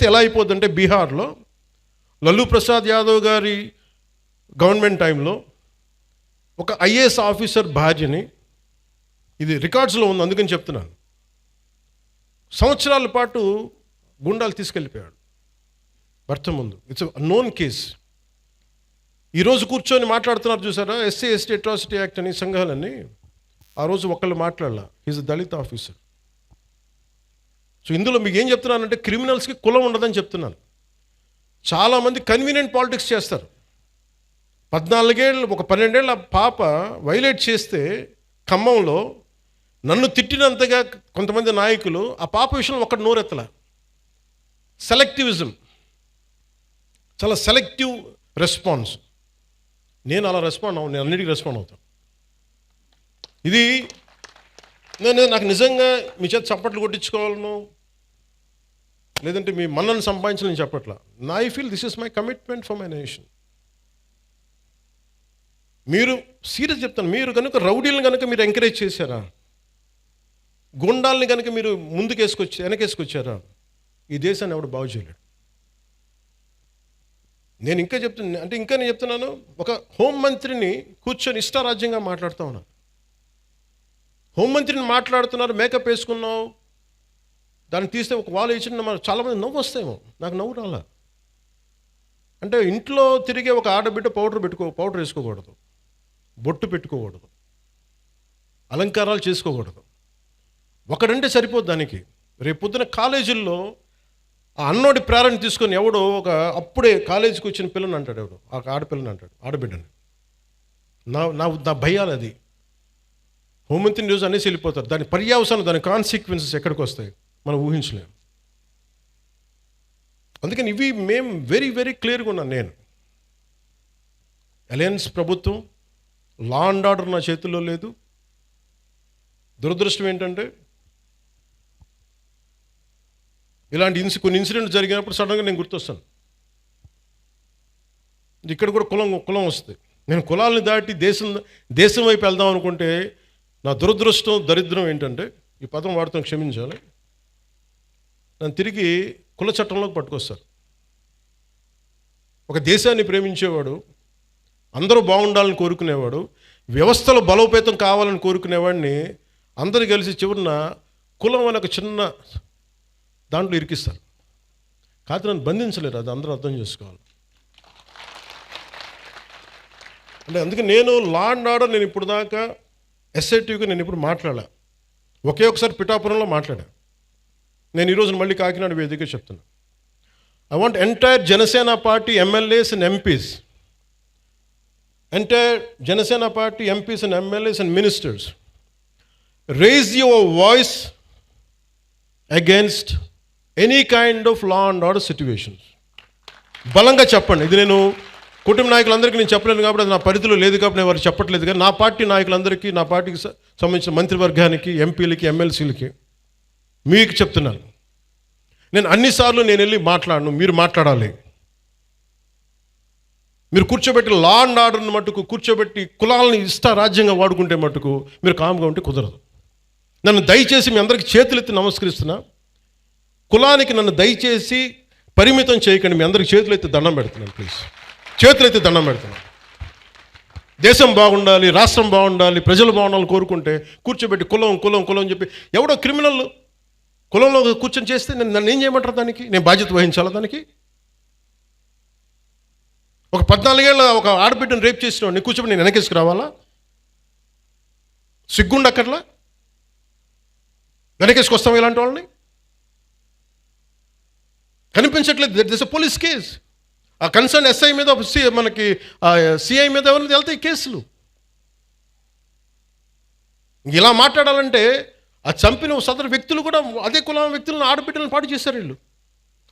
ఎలా అయిపోద్దంటే, బీహార్లో లల్లూ ప్రసాద్ యాదవ్ గారి గవర్నమెంట్ టైంలో ఒక ఐఏఎస్ ఆఫీసర్ భార్యని, ఇది రికార్డ్స్లో ఉంది అందుకని చెప్తున్నాను, సంవత్సరాల పాటు గుండాలు తీసుకెళ్ళిపోయాడు భర్త ముందు. It's known case. ఈరోజు కూర్చొని మాట్లాడుతున్నారు చూసారా, ఎస్సీ ఎస్టీ అట్రాసిటీ యాక్ట్ అని సంఘాలన్నీ. ఆ రోజు ఒకళ్ళు మాట్లాడాల, ఈజ్ దళిత ఆఫీసర్. సో ఇందులో మీకు ఏం చెప్తున్నానంటే, క్రిమినల్స్కి కులం ఉండదని చెప్తున్నాను. చాలామంది కన్వీనియంట్ పాలిటిక్స్ చేస్తారు. 14 ఏళ్ళు, ఒక 12 ఏళ్ళ పాప వైలేట్ చేస్తే ఖమ్మంలో నన్ను తిట్టినంతగా కొంతమంది నాయకులు ఆ పాప విషయంలో ఒకటి నోరెత్తల. సెలెక్టివిజం, చాలా సెలెక్టివ్ రెస్పాన్స్. నేను అలా రెస్పాండ్ అవ్వను, నేను అన్నిటికీ రెస్పాండ్ అవుతాను. ఇది నాకు నిజంగా మీ చేత చప్పట్లు కొట్టించుకోవాలను, లేదంటే మీ మన్నను సంపాదించాలని చెప్పట్లా. I feel this is my commitment for my nation. మీరు సీరియస్ చెప్తాను, మీరు కనుక రౌడీలను కనుక మీరు ఎంకరేజ్ చేశారా, గుండాలని కనుక మీరు వెనకేసుకొచ్చారా, ఈ దేశాన్ని ఎవడు బాగు చేయలేడు. నేను చెప్తున్నాను, ఒక హోంమంత్రిని కూర్చొని ఇష్టారాజ్యంగా మాట్లాడుతూ ఉన్నాను. హోంమంత్రిని మాట్లాడుతున్నారు, మేకప్ వేసుకున్నావు, దాన్ని తీస్తే ఒక వాళ్ళు ఇచ్చిన చాలామంది నవ్వు వస్తాయేమో, నాకు నవ్వు రాలా. అంటే ఇంట్లో తిరిగే ఒక ఆడబిడ్డ పౌడర్ వేసుకోకూడదు, బొట్టు పెట్టుకోకూడదు, అలంకారాలు చేసుకోకూడదు. ఒకడంటే సరిపోద్ది దానికి. రేపు పొద్దున కాలేజీల్లో ఆ అన్నోడి ప్రేరణ తీసుకొని ఎవడో ఒక అప్పుడే కాలేజీకి వచ్చిన పిల్లని అంటాడు, ఎవడు ఆ ఆడపిల్లని అంటాడు, ఆడబిడ్డని. నా భయాలు అది. హోంమంత్రిని రోజు అనేసి వెళ్ళిపోతారు. దాని పర్యావసానం, దాని కాన్సిక్వెన్సెస్ ఎక్కడికి వస్తాయి మనం ఊహించలేము. అందుకని ఇవి మేము వెరీ వెరీ క్లియర్గా ఉన్నాను. నేను అలయన్స్ ప్రభుత్వం, లా అండ్ ఆర్డర్ నా చేతుల్లో లేదు. దురదృష్టం ఏంటంటే, ఇలాంటి కొన్ని ఇన్సిడెంట్ జరిగినప్పుడు సడన్గా నేను గుర్తొస్తాను. ఇక్కడ కూడా కులం వస్తుంది. నేను కులాలను దాటి దేశం వైపు వెళ్దాం అనుకుంటే నా దురదృష్టం, దరిద్రం ఏంటంటే, ఈ పదం వాడుతాం, క్షమించాలి, నన్ను తిరిగి కుల చట్టంలోకి పట్టుకొస్తారు. ఒక దేశాన్ని ప్రేమించేవాడు, అందరూ బాగుండాలని కోరుకునేవాడు, వ్యవస్థలో బలోపేతం కావాలని కోరుకునేవాడిని అందరూ కలిసి చివరిన కులం అనే ఒక చిన్న దాంట్లో ఇరికిస్తారు. కాదు, నన్ను బంధించలేరు. అది అందరూ అర్థం చేసుకోవాలి. అంటే అందుకే నేను లా అండ్ ఆర్డర్, నేను ఇప్పుడు దాకా ఎస్ఐటీగా నేను ఇప్పుడు మాట్లాడా. ఒకసారి పిఠాపురంలో మాట్లాడా. నేను ఈరోజు మళ్ళీ కాకినాడ వేదిక చెప్తున్నా. I want entire Janasena party MLAs and MPs, entire Janasena party MPs and MLAs and ministers, raise your voice against any kind of law and order situations. బలంగా చెప్పండి. ఇది నేను కుటుంబ నాయకులందరికీ నేను చెప్పలేను కాబట్టి, అది నా పరిధిలో లేదు కాబట్టి నేను వారు చెప్పట్లేదు. కానీ నా పార్టీ నాయకులందరికీ, నా పార్టీకి సంబంధించిన మంత్రివర్గానికి, ఎంపీలకి, ఎమ్మెల్సీలకి మీకు చెప్తున్నాను, నేను అన్నిసార్లు నేను వెళ్ళి మాట్లాడను, మీరు మాట్లాడాలి. మీరు కూర్చోబెట్టి లా అండ్ ఆర్డర్ని మట్టుకు కూర్చోబెట్టి కులాలని రాజ్యంగా వాడుకుంటే మట్టుకు మీరు కామ్గా ఉంటే కుదరదు. నన్ను దయచేసి మీ అందరికీ చేతులెత్తి నమస్కరిస్తున్నా. కులానికి నన్ను దయచేసి పరిమితం చేయకండి. మీ అందరికి చేతులెత్తి దండం పెడుతున్నాను. ప్లీజ్ చేతులెత్తి దండం పెడుతున్నాను. దేశం బాగుండాలి, రాష్ట్రం బాగుండాలి, ప్రజలు బాగుండాలని కోరుకుంటే కూర్చోబెట్టి కులం అని చెప్పి ఎవడో క్రిమినల్ కులంలో కూర్చొని చేస్తే నన్ను ఏం చేయమంటారు? దానికి నేను బాధ్యత వహించాలా? దానికి ఒక 14 ఏళ్ళ ఒక ఆడబిడ్డను రేప్ చేసిన వాడిని కూర్చోబెట్టి నేను వెనకేసుకు రావాలా? సిగ్గుండక్కర్లా? వెనకేసుకొస్తాం ఇలాంటి వాళ్ళని? కనిపించట్లేదు. This a police case. ఆ కన్సర్న్ ఎస్ఐ మీద, మనకి సిఐ మీద ఎవరిని వెళ్తాయి కేసులు. ఇలా మాట్లాడాలంటే ఆ చంపిన సదరు వ్యక్తులు కూడా అదే కులం వ్యక్తులను, ఆడబిడ్డలను పాటు చేశారు వీళ్ళు.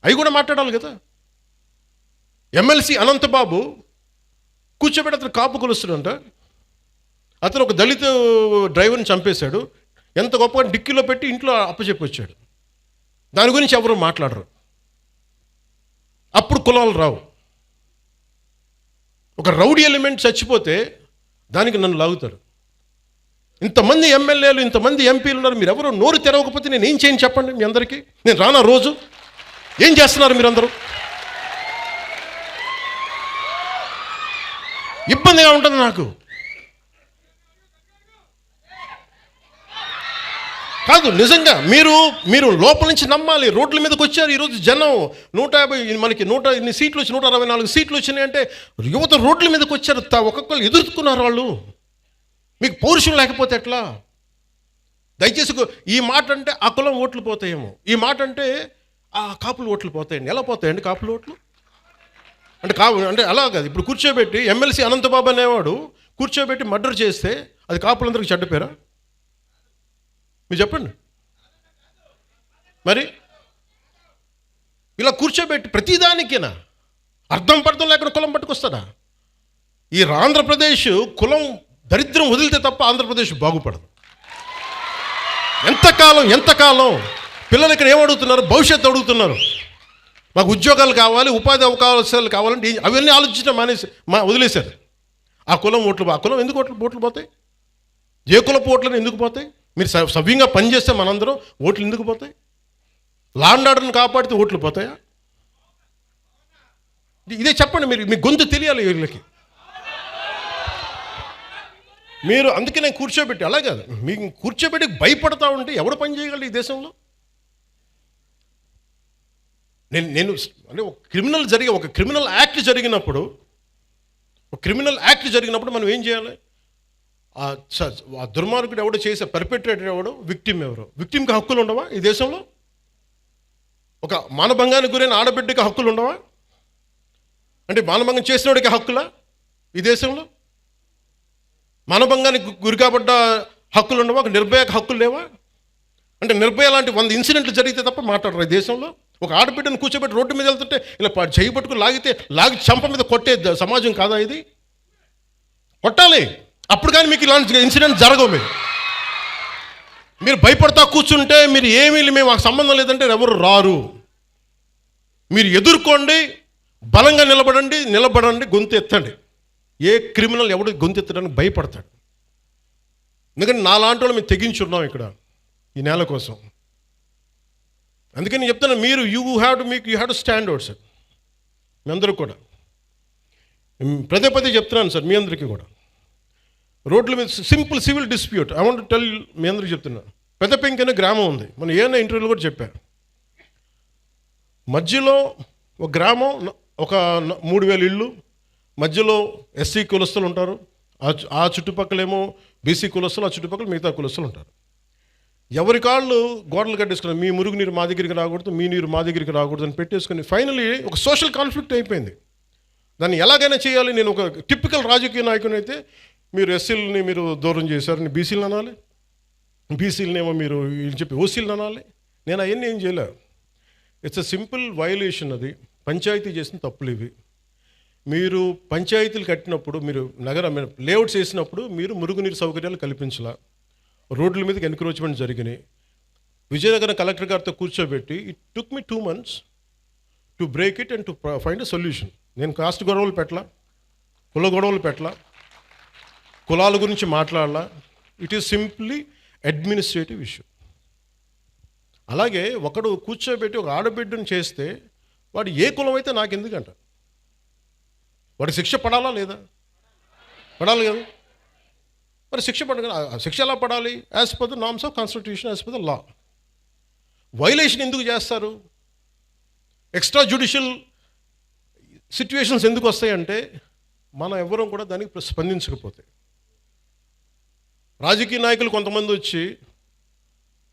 అవి కూడా మాట్లాడాలి కదా. ఎమ్మెల్సీ అనంతబాబు కూర్చోబెట్టి అతను కాపు కొలుస్తాడంట. అతను ఒక దళిత డ్రైవర్ని చంపేశాడు. ఎంత గొప్పగా డిక్కీలో పెట్టి ఇంట్లో అప్పచెప్పి వచ్చాడు. దాని గురించి ఎవరు మాట్లాడరు. అప్పుడు కులాలు రావు. ఒక రౌడీ ఎలిమెంట్ చచ్చిపోతే దానికి నన్ను లాగుతారు. ఇంతమంది ఎమ్మెల్యేలు, ఇంతమంది ఎంపీలు ఉన్నారు, మీరు ఎవరు నోరు తెరవకపోతే నేను ఏం చేయను చెప్పండి? మీ అందరికీ నేను రానా రోజు? ఏం చేస్తున్నారు మీరందరూ? ఇబ్బందిగా ఉంటుంది నాకు. కాదు, నిజంగా మీరు లోపల నుంచి నమ్మాలి. రోడ్ల మీదకి వచ్చారు ఈరోజు జనం. 150 మనకి 100 ఇన్ని సీట్లు వచ్చి 164 సీట్లు వచ్చినాయి అంటే యువత రోడ్ల మీదకి వచ్చారు. ఒక్కొక్కరు ఎదుర్కొన్నారు వాళ్ళు. మీకు పౌరుషం లేకపోతే ఎట్లా? దయచేసి ఈ మాట అంటే ఆ కులం ఓట్లు పోతాయేమో, ఈ మాట అంటే ఆ కాపులు ఓట్లు పోతాయండి. ఎలా పోతాయండి కాపులు ఓట్లు? అంటే అలా కాదు. ఇప్పుడు కూర్చోబెట్టి ఎమ్మెల్సీ అనంతబాబు అనేవాడు కూర్చోబెట్టి మర్డర్ చేస్తే అది కాపులందరికీ చెడ్డ పేరా? మీరు చెప్పండి. మరి ఇలా కూర్చోబెట్టి ప్రతిదానికేనా అర్థం పర్థం లేకుండా కులం పట్టుకొస్తాడా? ఈ ఆంధ్రప్రదేశ్ కులం దరిద్రం వదిలితే తప్ప ఆంధ్రప్రదేశ్ బాగుపడదు. ఎంతకాలం పిల్లలు ఇక్కడ ఏమడుగుతున్నారు? భవిష్యత్తు అడుగుతున్నారు. మాకు ఉద్యోగాలు కావాలి, ఉపాధి అవకాశాలు కావాలంటే అవన్నీ ఆలోచించడం వదిలేశారు. ఆ కులం ఓట్లు, ఆ కులం ఎందుకు ఓట్లు పోతాయి? ఏ కులపు ఓట్లను ఎందుకు పోతాయి? మీరు సవ్యంగా పనిచేస్తే మనందరం ఓట్లు ఎందుకు పోతాయి? లా అండ్ ఆర్డర్ని కాపాడితే ఓట్లు పోతాయా? ఇదే చెప్పండి. మీ గొంతు తెలియాలి వీళ్ళకి. మీరు అందుకే నేను కూర్చోబెట్టి, అలా కాదు, మీకు కూర్చోబెట్టి భయపడతా ఉంటే ఎవడు పని చేయగలడు ఈ దేశంలో? నేను అంటే ఒక క్రిమినల్ యాక్ట్ జరిగినప్పుడు మనం ఏం చేయాలి? ఆ దుర్మార్గుడు ఎవడో చేసే పర్పెట్రేటర్ ఎవడో, విక్టిమ్ ఎవరో. విక్టిమ్కి హక్కులు ఉండవా ఈ దేశంలో? ఒక మానభంగానికి గురైన ఆడబిడ్డకి హక్కులు ఉండవా? అంటే మానభంగం చేసినోడికి హక్కులా ఈ దేశంలో? మానభంగానికి గురి కాబడ్డ హక్కులు ఉండవా? ఒక నిర్భయకు హక్కులు లేవా? అంటే నిర్భయ లాంటి 100 ఇన్సిడెంట్లు జరిగితే తప్ప మాట్లాడరు ఈ దేశంలో. ఒక ఆడబిడ్డను కూర్చోబెట్టి రోడ్డు మీద వెళ్తుంటే ఇలా చేయి పట్టుకుని లాగి చంప మీద కొట్టే సమాజం కాదా ఇది? కొట్టాలి. అప్పుడు కానీ మీకు ఇలాంటి ఇన్సిడెంట్ జరగవు. మీరు భయపడతా కూర్చుంటే మేము మాకు సంబంధం లేదంటే ఎవరు రారు. మీరు ఎదుర్కోండి, బలంగా నిలబడండి, గొంతు ఎత్తండి. ఏ క్రిమినల్ ఎవడు గొంతు ఎత్తడానికి భయపడతాడు? ఎందుకంటే నాలాంటి వాళ్ళు మేము తెగించున్నాం ఇక్కడ ఈ నేల కోసం. అందుకని నేను చెప్తాను, మీరు you have to stand out sir. మీ అందరూ కూడా పదే చెప్తున్నాను సార్, మీ అందరికీ కూడా. రోడ్ల మీద simple civil dispute I want tell, మీ అందరికీ చెప్తున్నాను. పెద్దపెంకి అనే గ్రామం ఉంది, మన ఏమైనా ఇంటర్వ్యూలో కూడా చెప్పారు. మధ్యలో ఒక గ్రామం, ఒక 3000 ఇళ్ళు, మధ్యలో ఎస్సీ కులస్తులు ఉంటారు, ఆ చుట్టుపక్కలేమో బీసీ కులస్తులు, ఆ చుట్టుపక్కల మిగతా కులస్తులు ఉంటారు. ఎవరి కాళ్ళు గోడలు కట్టేసుకున్నారు. మీ మురుగు నీరు మా దగ్గరికి రాకూడదు, మీ నీరు మా దగ్గరికి రాకూడదు అని పెట్టేసుకుని ఫైనలీ ఒక సోషల్ కాన్ఫ్లిక్ట్ అయిపోయింది. దాన్ని ఎలాగైనా చేయాలి. నేను ఒక టిపికల్ రాజకీయ నాయకుని అయితే, మీరు ఎస్సీలని మీరు దూరం చేశారని బీసీలను అనాలి, బీసీలనేమో మీరు చెప్పి ఓసీలను అనాలి. నేను అవన్నీ ఏం చేయలే. It's a simple violation. అది పంచాయతీ చేసిన తప్పులు ఇవి. మీరు పంచాయతీలు కట్టినప్పుడు, మీరు లేఅవుట్స్ వేసినప్పుడు మీరు మురుగునీరు సౌకర్యాలు కల్పించాల. రోడ్ల మీదకి ఎన్క్రోచ్మెంట్ జరిగినాయి. విజయనగరం కలెక్టర్ గారితో కూర్చోబెట్టి it took me 2 months to break it and to find a solution. నేను కాస్ట్ గొడవలు పెట్టలా, కుల గొడవలు పెట్టలా, కులాల గురించి మాట్లాడాలా. It is simply administrative issue. అలాగే ఒకడు కూర్చోబెట్టి ఒక ఆడబిడ్డను చేస్తే వాడు ఏ కులం అయితే నాకెందుకంట? వాడికి శిక్ష పడాలా లేదా? పడాలి కదా. మరి శిక్ష ఎలా పడాలి? As per the norms of constitution, as per the law. Violation ఎందుకు చేస్తారు? ఎక్స్ట్రా జ్యుడిషియల్ సిచ్యువేషన్స్ ఎందుకు వస్తాయంటే మనం ఎవరూ కూడా దానికి స్పందించకపోతే. రాజకీయ నాయకులు కొంతమంది వచ్చి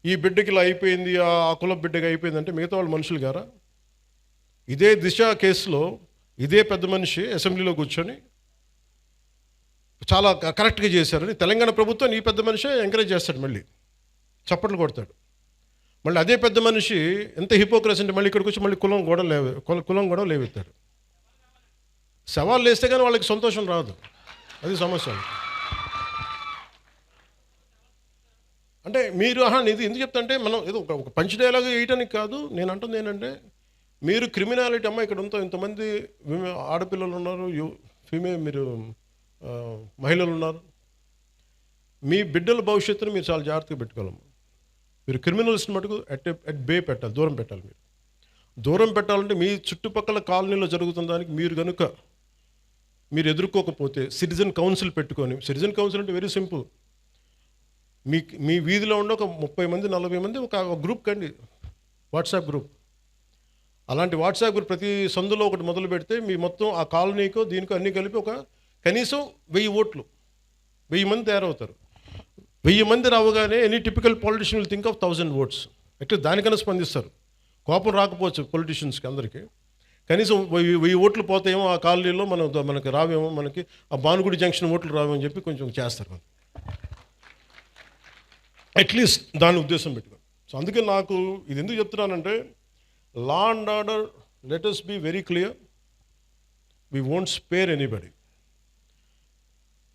ఈ బిడ్డకి ఇలా అయిపోయింది, ఆ కుల బిడ్డకి అయిపోయిందంటే మిగతా వాళ్ళు మనుషులు గారా? ఇదే దిశ కేసులో ఇదే పెద్ద మనిషి అసెంబ్లీలో కూర్చొని చాలా కరెక్ట్గా చేశారని తెలంగాణ ప్రభుత్వం ఈ పెద్ద మనిషి ఎంకరేజ్ చేస్తాడు, మళ్ళీ చప్పట్లు కొడతాడు. మళ్ళీ అదే పెద్ద మనిషి ఎంత హిపోక్రసీ అంటే మళ్ళీ ఇక్కడికి వచ్చి మళ్ళీ కులం గొడవ లేవెత్తాడు. సవాళ్ళు వేస్తే కానీ వాళ్ళకి సంతోషం రాదు, అది సమస్య. అంటే మీరు ఇది ఎందుకు చెప్తా అంటే, మనం ఏదో ఒక పంచ్ డైలాగ్ వేయటానికి కాదు. నేను అంటుంది ఏంటంటే, మీరు క్రిమినాలిటీ ఇక్కడ ఇంతమంది ఆడపిల్లలు ఉన్నారు, మీరు మహిళలు ఉన్నారు. మీ బిడ్డల భవిష్యత్తును మీరు చాలా జాగ్రత్తగా పెట్టుకోవాలి. మీరు క్రిమినల్స్ని మటుకు అట్ బే పెట్టాలి, దూరం పెట్టాలి. దూరం పెట్టాలంటే మీ చుట్టుపక్కల కాలనీలో జరుగుతున్న దానికి మీరు ఎదుర్కోకపోతే సిటిజన్ కౌన్సిల్ పెట్టుకొని, సిటిజన్ కౌన్సిల్ అంటే వెరీ సింపుల్. మీ వీధిలో ఉండే ఒక 30 మంది 40 మంది ఒక గ్రూప్ కండి, వాట్సాప్ గ్రూప్. అలాంటి వాట్సాప్ గ్రూప్ ప్రతి సందులో ఒకటి మొదలు పెడితే మీ మొత్తం ఆ కాలనీకో దీనికో అన్నీ కలిపి ఒక కనీసం 1000 ఓట్లు, 1000 మంది తయారవుతారు. 1000 మంది రావగానే any typical politician will think of 1000 votes. At least దానికన్నా స్పందిస్తారు. కోపం రాకపోవచ్చు పొలిటీషియన్స్కి అందరికీ, కనీసం 1000 ఓట్లు పోతాయేమో ఆ కాలనీలో, మనకి రావేమో, మనకి ఆ భానుగుడి జంక్షన్ ఓట్లు రావేమో అని చెప్పి కొంచెం చేస్తారు. అట్లీస్ట్ దాని ఉద్దేశం పెట్టుకోండి. సో అందుకే నాకు ఇది ఎందుకు చెప్తున్నానంటే, law and order, let us be very clear, we won't spare anybody.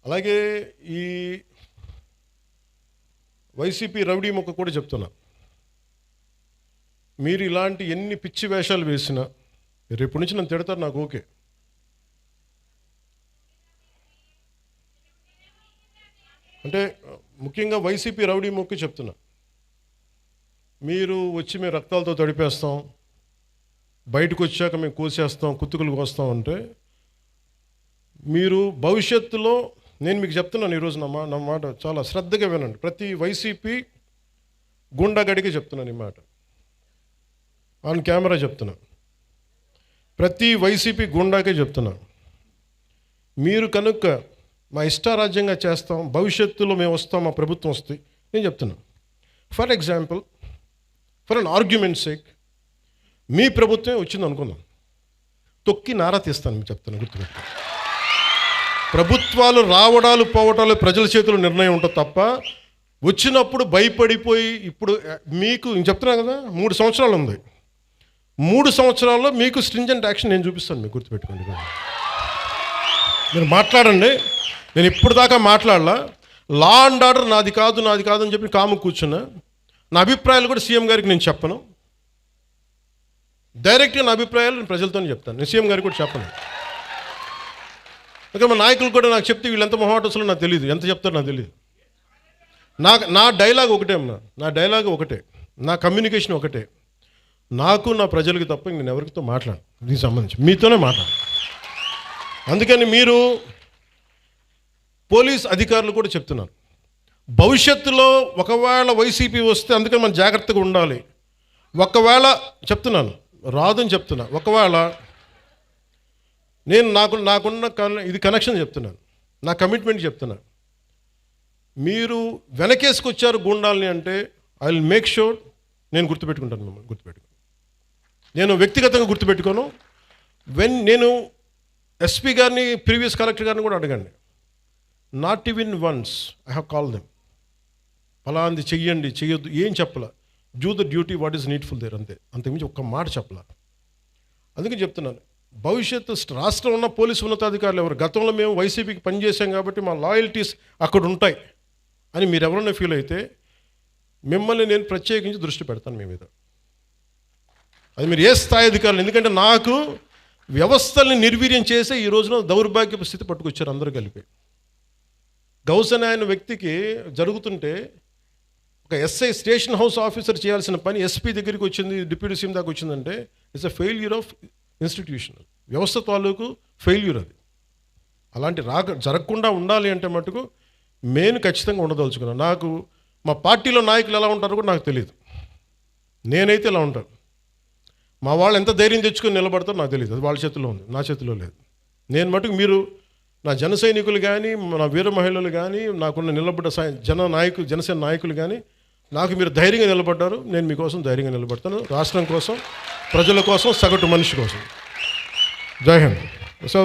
అలాగే ఈ వైసీపీ రౌడీ మొక్క కూడా చెప్తున్నా, మీరు ఇలాంటి ఎన్ని పిచ్చి వేషాలు వేసినా రేపు నుంచి నన్ను తిడతారు, నాకు ఓకే. అంటే ముఖ్యంగా వైసీపీ రౌడీ మొక్కి చెప్తున్నా, మీరు వచ్చి మేము రక్తాలతో తడిపేస్తాం, బయటకు వచ్చాక మేము కోసేస్తాం, కుత్తుకులు కోస్తాం అంటే, మీరు భవిష్యత్తులో, నేను మీకు చెప్తున్నాను ఈరోజు నా మాట చాలా శ్రద్ధగా వినండి. ప్రతి వైసీపీ గుండాగడికి చెప్తున్నాను ఈ మాట, ఆన్ కెమెరా చెప్తున్నా, ప్రతి వైసీపీ గుండాకే చెప్తున్నా, మీరు కనుక మా ఇష్టారాజ్యంగా చేస్తాం, భవిష్యత్తులో మేము వస్తాం, మా ప్రభుత్వం వస్తుంది, నేను చెప్తున్నా. For example, for an argument sake, మీ ప్రభుత్వమే వచ్చింది అనుకుందాం, తొక్కి నారా తీస్తాను, మీకు చెప్తాను, గుర్తుపెట్టు. ప్రభుత్వాలు రావడాలు పోవటాలు ప్రజల చేతుల్లో నిర్ణయం ఉంటుంది తప్ప, వచ్చినప్పుడు భయపడిపోయి, ఇప్పుడు మీకు చెప్తున్నా కదా 3 సంవత్సరాలు ఉంది, 3 సంవత్సరాల్లో మీకు స్ట్రింజెంట్ యాక్షన్ నేను చూపిస్తాను, మీకు గుర్తుపెట్టుకోండి. మీరు మాట్లాడండి, నేను ఇప్పుడు దాకా మాట్లాడలా. లా అండ్ ఆర్డర్ నాది కాదు అని చెప్పి కాము కూర్చున్నా. నా అభిప్రాయాలు కూడా సీఎం గారికి నేను చెప్పను, డైరెక్ట్గా నా అభిప్రాయాలు నేను ప్రజలతోనే చెప్తాను, నేను సీఎం గారికి కూడా చెప్పను. ఇంకా మా నాయకులు కూడా నాకు చెప్తే వీళ్ళు ఎంత మొహాటసులో నాకు తెలియదు, ఎంత చెప్తారో నాకు తెలియదు. నా డైలాగ్ ఒకటే అమ్మా, నా డైలాగ్ ఒకటే, నా కమ్యూనికేషన్ ఒకటే, నాకు నా ప్రజలకి తప్ప నేను ఎవరితో మాట్లాడు, దీనికి సంబంధించి మీతోనే మాట్లాడు. అందుకని మీరు పోలీస్ అధికారులు కూడా చెప్తున్నారు, భవిష్యత్తులో ఒకవేళ వైసీపీ వస్తే అందుకని మనం జాగ్రత్తగా ఉండాలి. ఒకవేళ చెప్తున్నాను, రాదని చెప్తున్నా, ఒకవేళ నేను నాకున్న ఇది కనెక్షన్ చెప్తున్నాను, నా కమిట్మెంట్ చెప్తున్నా, మీరు వెనకేసుకొచ్చారు గూండాల్ని అంటే ఐ విల్ మేక్ షూర్ నేను గుర్తుపెట్టుకుంటాను, మిమ్మల్ని గుర్తుపెట్టుకుని, నేను వ్యక్తిగతంగా గుర్తుపెట్టుకోను. నేను ఎస్పీ గారిని, ప్రీవియస్ కలెక్టర్ గారిని కూడా అడగండి, not even once I have call them, ఫలాంది చెయ్యండి చెయ్యొద్దు ఏం చెప్పలా, do the duty what is needful there, అంతకుమించి ఒక్క మాట చెప్పలా. అందుకే చెప్తున్నాను, భవిష్యత్తు రాష్ట్రంలో ఉన్న పోలీసు ఉన్నతాధికారులు ఎవరు, గతంలో మేము వైసీపీకి పనిచేసాం కాబట్టి మా లాయల్టీస్ అక్కడ ఉంటాయి అని మీరు ఎవరైనా ఫీల్ అయితే మిమ్మల్ని నేను ప్రత్యేకించి దృష్టి పెడతాను మీ మీద. అది మీరు ఏ స్థాయి అధికారులు, ఎందుకంటే నాకు వ్యవస్థల్ని నిర్వీర్యం చేసే ఈ రోజున దౌర్భాగ్యపు స్థితి పట్టుకొచ్చారు అందరూ కలిపి. గౌసన్ అనే వ్యక్తికి జరుగుతుంటే ఒక ఎస్ఐ, స్టేషన్ హౌస్ ఆఫీసర్ చేయాల్సిన పని ఎస్పీ దగ్గరికి వచ్చింది, డిప్యూటీ సీఎం దాకా వచ్చిందంటే it's a failure of institution, వ్యవస్థ తాలూకు ఫెయిల్యూర్ అది. అలాంటి జరగకుండా ఉండాలి అంటే మటుకు నేను ఖచ్చితంగా ఉండదలుచుకున్నాను. నాకు మా పార్టీలో నాయకులు ఎలా ఉంటారో కూడా నాకు తెలియదు, నేనైతే ఇలా ఉంటాను. మా వాళ్ళు ఎంత ధైర్యం తెచ్చుకొని నిలబడతారో నాకు తెలియదు, అది వాళ్ళ చేతిలో ఉంది, నా చేతిలో లేదు. నేను మటుకు మీరు నా జన సైనికులు కానీ, నా వీర మహిళలు కానీ, నాకున్న నిలబడ్డ జనసేన నాయకులు కానీ, నాకు మీరు ధైర్యంగా నిలబడ్డారు, నేను మీకోసం ధైర్యంగా నిలబడతాను, రాష్ట్రం కోసం, ప్రజల కోసం, సగటు మనిషి కోసం. జై హింద్. సో